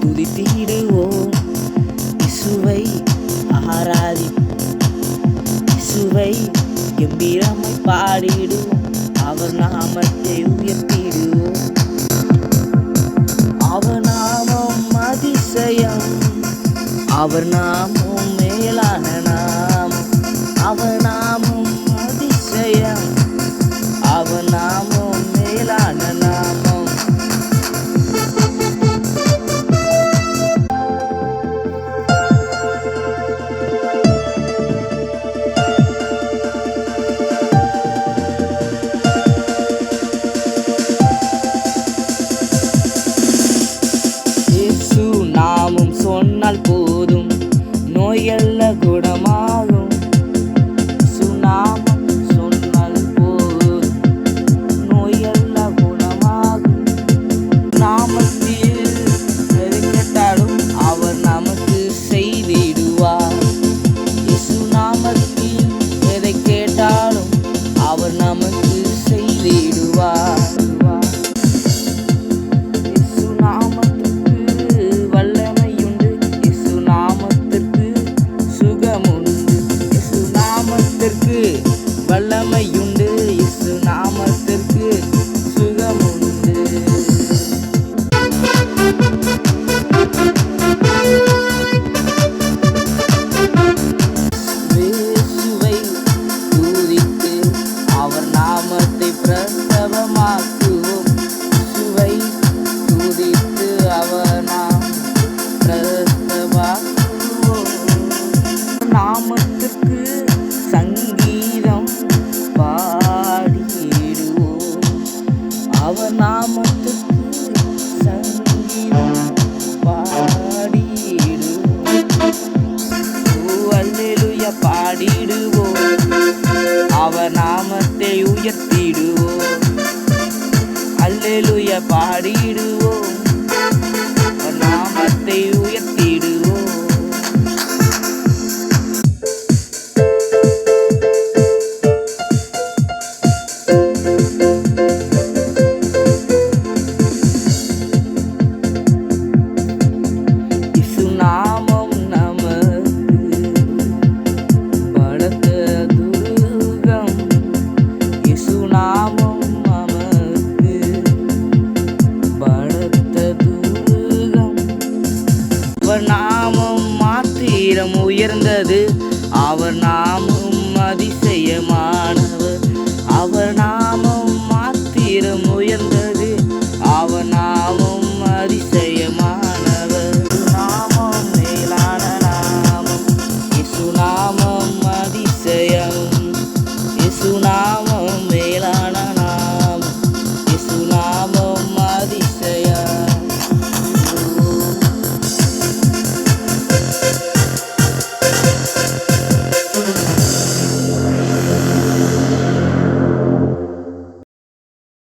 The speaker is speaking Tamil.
துதித்திடுவோம். இயேசுவை இயேசுவை கம்பீரமாய் பாடிடுவோம். அவர் நாமத்தை உயர்த்திடுவோம். அவர் நாமம் அதிசயம், அவர் நாமம் மேலான நாமம். அவர் நாமம் அதிசயம், அவர் நாமம் மேலான நாமம். இயேசு நாமம் சொன்னால் போதும், நோயல்ல குணமாகும். இயேசு நாமம் சொன்னால் போதும், நோயல்ல குணமாகும். நாமத்தில் எது கேட்டாலும் அவர் நமக்கு செய்திடுவார். இயேசு நாமத்தில் எதை கேட்டாலும் அவர் நமக்கு செய்திடுவார். இயேசு நாமத்திற்கு வல்லமையுண்டு, இயேசு நாமத்திற்கு சுகமுண்டு. இயேசு நாமத்திற்கு வல்லமையுண்டு, இயேசு நாமத்திற்கு சுகமுண்டு. இயேசுவை துதித்து அவர் நாமத்தை பிரஸ்தவமாக்குவோம். இயேசுவை துதித்து அவர் நாமத்தை பிரஸ்தவமாக்குவோம். நாமத்திற்கு சங்கீதம் பாடிடுவோம். அவர் நாமத்திற்கு சங்கீதம் பாடிடுவோம். அல்லேலூயா பாடிடுவோம். அவர் நாமத்தை உயர்த்திடுவோம். அல்லேலூயா பாடிடுவோம். அவர் நாமத்தை உயர்த்திடுவோம். இயேசு நாமம் நமக்கு பலத்த துருகம். இயேசு நாமம் நமக்கு பலத்த துருகம். அவர் நாமம் மாத்திரம் உயர்ந்தது, அவர் நாமம் அதிசயமானவர். அவர் நாமம் மாத்திரம் உயர்ந்தது, அவர் நாமம் அதிசயமானவர். நாமம் மேலான நாமம், இயேசு நாமம் அதிசயம்.